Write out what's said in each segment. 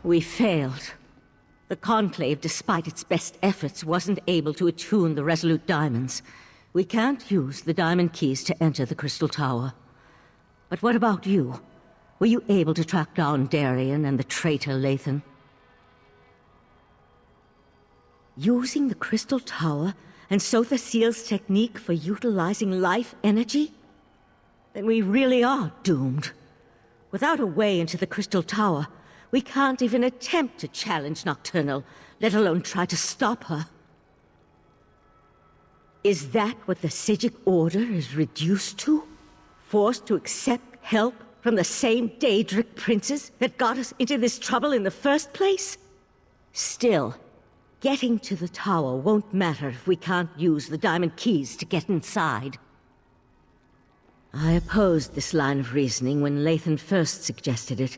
We failed. The Conclave, despite its best efforts, wasn't able to attune the Resolute Diamonds. We can't use the diamond keys to enter the Crystal Tower. But what about you? Were you able to track down Darien and the traitor Lathan? Using the Crystal Tower and Sotha Seal's technique for utilizing life energy? Then we really are doomed. Without a way into the Crystal Tower, we can't even attempt to challenge Nocturnal, let alone try to stop her. Is that what the Psijic Order is reduced to? Forced to accept help from the same Daedric princes that got us into this trouble in the first place? Still, getting to the tower won't matter if we can't use the diamond keys to get inside. I opposed this line of reasoning when Lathan first suggested it,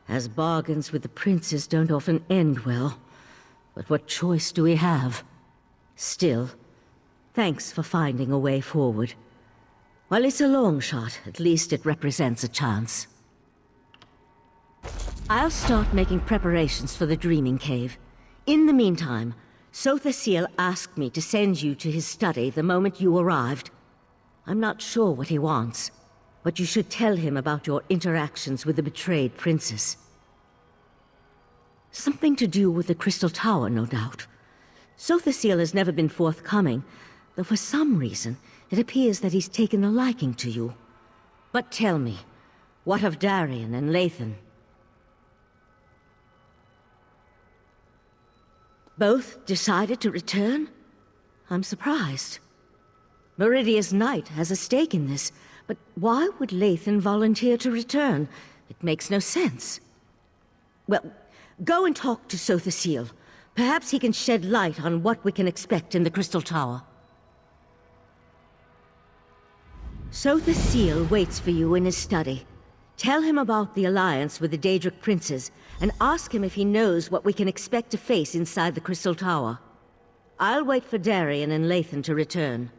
as bargains with the princes don't often end well. But what choice do we have? Still, thanks for finding a way forward. While it's a long shot, at least it represents a chance. I'll start making preparations for the Dreaming Cave. In the meantime, Sotha Seal asked me to send you to his study the moment you arrived. I'm not sure what he wants, but you should tell him about your interactions with the betrayed princess. Something to do with the Crystal Tower, no doubt. Sotha Seal has never been forthcoming, though for some reason, it appears that he's taken a liking to you. But tell me, what of Darien and Lathan? Both decided to return? I'm surprised. Meridia's Knight has a stake in this, but why would Lathan volunteer to return? It makes no sense. Well, go and talk to Sotha Seal. Perhaps he can shed light on what we can expect in the Crystal Tower. Sotha Seal waits for you in his study. Tell him about the alliance with the Daedric princes, and ask him if he knows what we can expect to face inside the Crystal Tower. I'll wait for Darien and Lathan to return.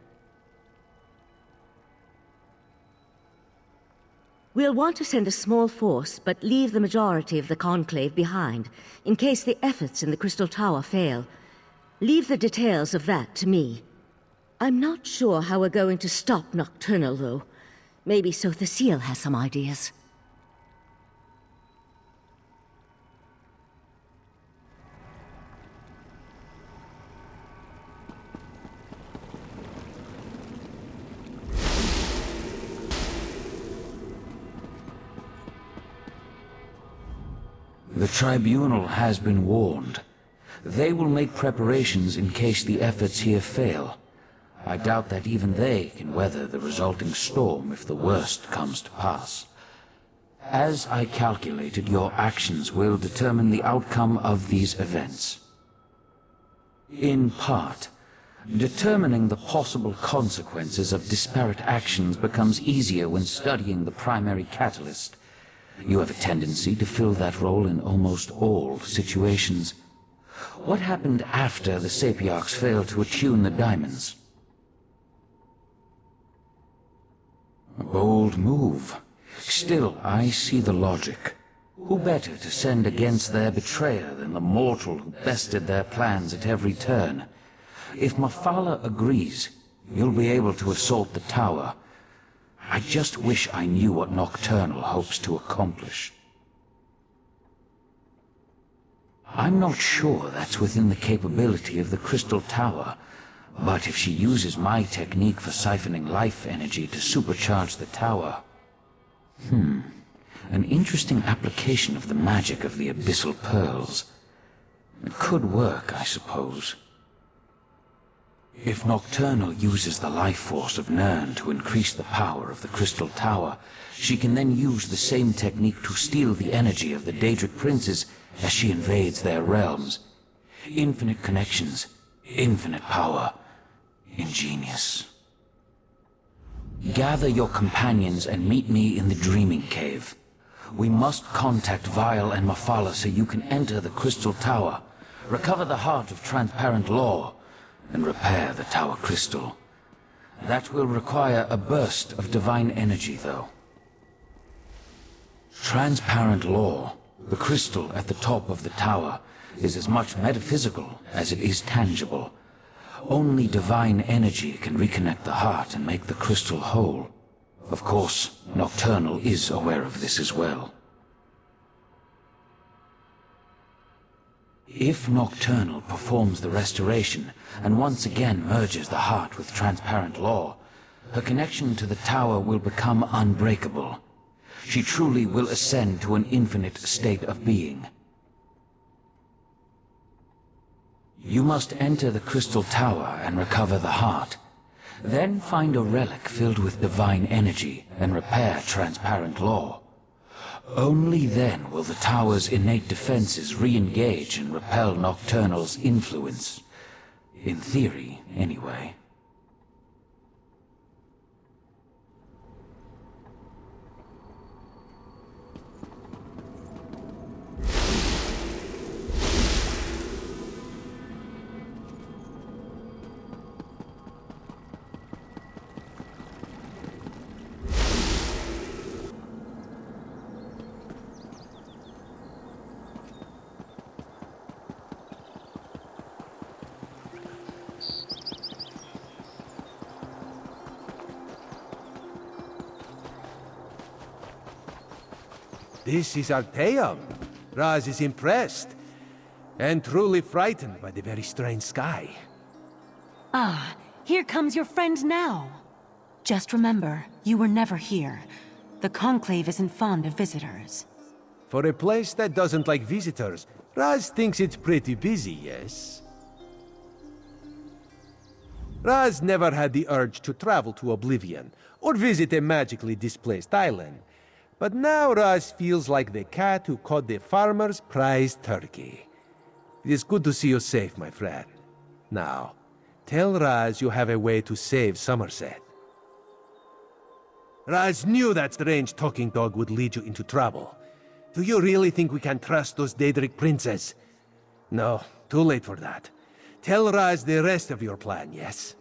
We'll want to send a small force, but leave the majority of the Conclave behind, in case the efforts in the Crystal Tower fail. Leave the details of that to me. I'm not sure how we're going to stop Nocturnal, though. Maybe Sotha Seal has some ideas. The Tribunal has been warned. They will make preparations in case the efforts here fail. I doubt that even they can weather the resulting storm if the worst comes to pass. As I calculated, your actions will determine the outcome of these events. In part, determining the possible consequences of disparate actions becomes easier when studying the primary catalyst. You have a tendency to fill that role in almost all situations. What happened after the Sapiarchs failed to attune the diamonds? A bold move. Still, I see the logic. Who better to send against their betrayer than the mortal who bested their plans at every turn? If Mafala agrees, you'll be able to assault the tower. I just wish I knew what Nocturnal hopes to accomplish. I'm not sure that's within the capability of the Crystal Tower, but if she uses my technique for siphoning life energy to supercharge the tower... An interesting application of the magic of the Abyssal Pearls. It could work, I suppose. If Nocturnal uses the life force of Nirn to increase the power of the Crystal Tower, she can then use the same technique to steal the energy of the Daedric princes as she invades their realms. Infinite connections, infinite power. Ingenious. Gather your companions and meet me in the Dreaming Cave. We must contact Vile and Mafala so you can enter the Crystal Tower, recover the heart of transparent law, and repair the Tower Crystal. That will require a burst of divine energy, though. Transparent law The crystal at the top of the tower is as much metaphysical as it is tangible. Only divine energy can reconnect the heart and make the crystal whole. Of course, Nocturnal is aware of this as well. If Nocturnal performs the restoration and once again merges the heart with transparent law, her connection to the tower will become unbreakable. She truly will ascend to an infinite state of being. You must enter the crystal tower and recover the heart. Then find a relic filled with divine energy and repair transparent law. Only then will the tower's innate defenses re-engage and repel Nocturnal's influence. In theory, anyway. This is Arteum. Raz is impressed, and truly frightened by the very strange sky. Ah, here comes your friend now. Just remember, you were never here. The Conclave isn't fond of visitors. For a place that doesn't like visitors, Raz thinks it's pretty busy, yes? Raz never had the urge to travel to Oblivion, or visit a magically displaced island. But now Raz feels like the cat who caught the farmer's prized turkey. It is good to see you safe, my friend. Now, tell Raz you have a way to save Somerset. Raz knew that strange talking dog would lead you into trouble. Do you really think we can trust those Daedric princes? No, too late for that. Tell Raz the rest of your plan, yes?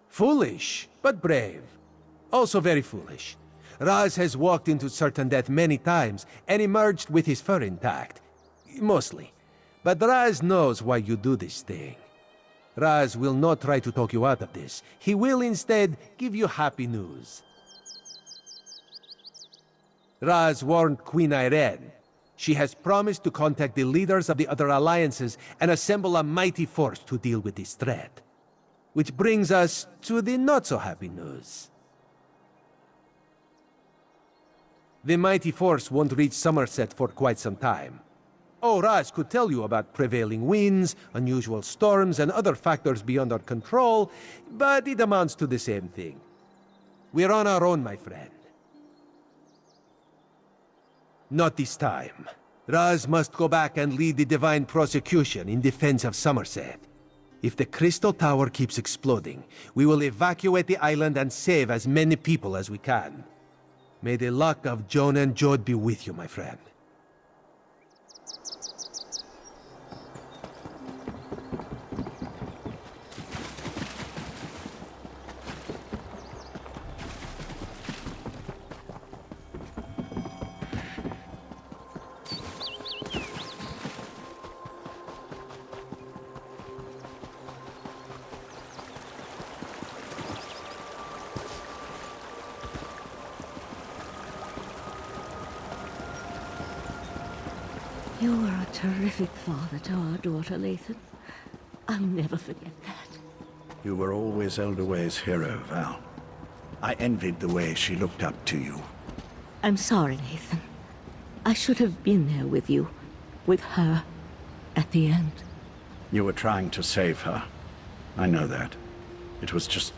Foolish, but brave. Also very foolish. Raz has walked into certain death many times and emerged with his fur intact. Mostly. But Raz knows why you do this thing. Raz will not try to talk you out of this. He will instead give you happy news. Raz warned Queen Irene. She has promised to contact the leaders of the other alliances and assemble a mighty force to deal with this threat. Which brings us to the not-so-happy news. The mighty force won't reach Somerset for quite some time. Oh, Raz could tell you about prevailing winds, unusual storms, and other factors beyond our control, but it amounts to the same thing. We're on our own, my friend. Not this time. Raz must go back and lead the divine prosecution in defense of Somerset. If the Crystal Tower keeps exploding, we will evacuate the island and save as many people as we can. May the luck of Joan and Jode be with you, my friend. You were a terrific father to our daughter, Lathan. I'll never forget that. You were always Elderway's hero, Val. I envied the way she looked up to you. I'm sorry, Lathan. I should have been there with you, with her, at the end. You were trying to save her. I know that. It was just...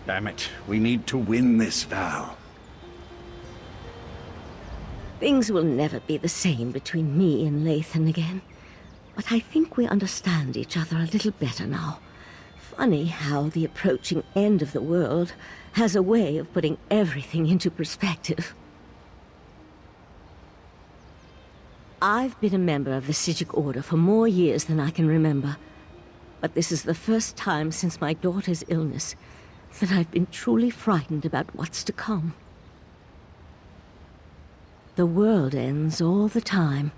Damn it, we need to win this, Val. Things will never be the same between me and Lathan again. But I think we understand each other a little better now. Funny how the approaching end of the world has a way of putting everything into perspective. I've been a member of the Psijic Order for more years than I can remember. But this is the first time since my daughter's illness that I've been truly frightened about what's to come. The world ends all the time.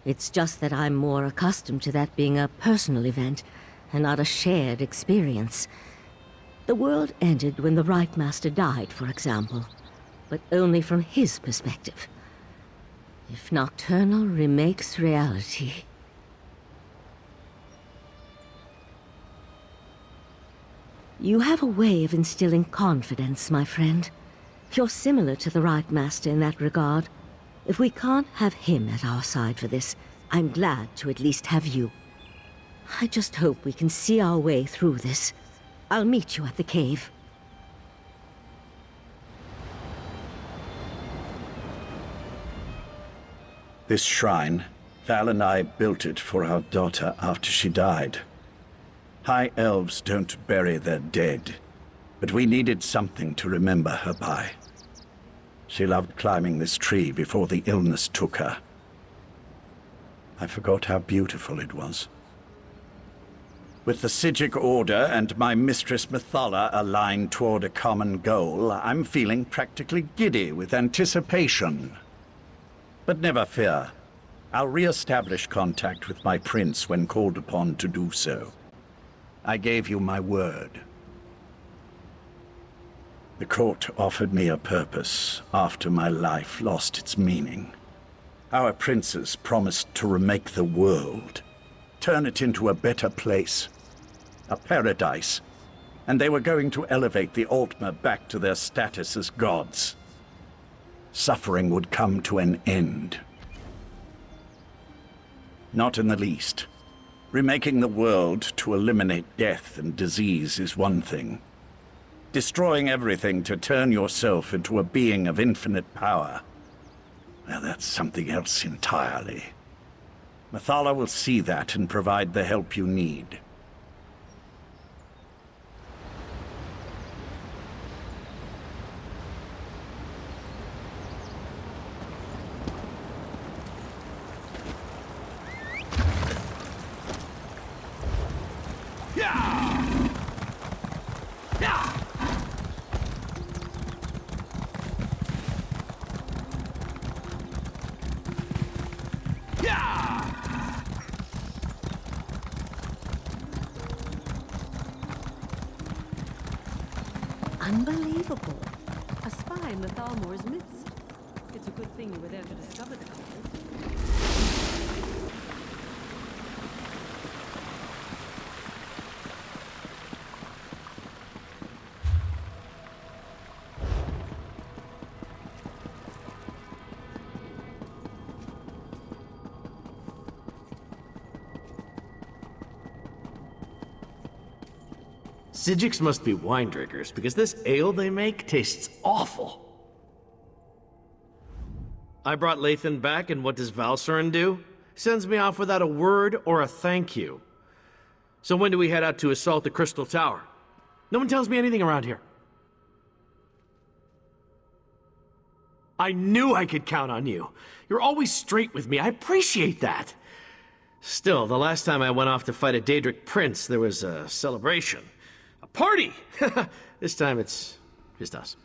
It's just that I'm more accustomed to that being a personal event, and not a shared experience. The world ended when the Right Master died, for example, but only from his perspective. If Nocturnal remakes reality... You have a way of instilling confidence, my friend. You're similar to the Right Master in that regard. If we can't have him at our side for this, I'm glad to at least have you. I just hope we can see our way through this. I'll meet you at the cave. This shrine, Val and I built it for our daughter after she died. High elves don't bury their dead, but we needed something to remember her by. She loved climbing this tree before the illness took her. I forgot how beautiful it was. With the Psijic Order and my mistress Methala aligned toward a common goal, I'm feeling practically giddy with anticipation. But never fear. I'll re-establish contact with my prince when called upon to do so. I gave you my word. The court offered me a purpose after my life lost its meaning. Our princes promised to remake the world, turn it into a better place, a paradise, and they were going to elevate the Altmer back to their status as gods. Suffering would come to an end. Not in the least. Remaking the world to eliminate death and disease is one thing. Destroying everything to turn yourself into a being of infinite power, well, that's something else entirely. Methala will see that and provide the help you need. Unbelievable. A spy in the Thalmor's midst. It's a good thing you were there to discover the culprit. Psijics must be wine drinkers, because this ale they make tastes awful. I brought Lathan back, and what does Valsurin do? Sends me off without a word or a thank you. So when do we head out to assault the Crystal Tower? No one tells me anything around here. I knew I could count on you. You're always straight with me. I appreciate that. Still, the last time I went off to fight a Daedric prince, there was a celebration. A party! This time it's just us.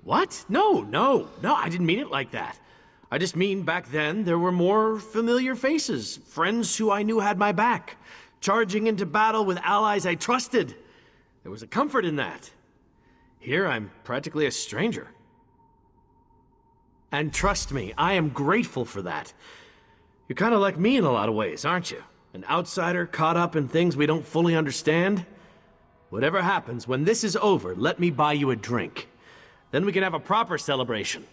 What? No, I didn't mean it like that. I just mean back then there were more familiar faces, friends who I knew had my back, charging into battle with allies I trusted. There was a comfort in that. Here I'm practically a stranger. And trust me, I am grateful for that. You're kind of like me in a lot of ways, aren't you? An outsider caught up in things we don't fully understand? Whatever happens, when this is over, let me buy you a drink. Then we can have a proper celebration.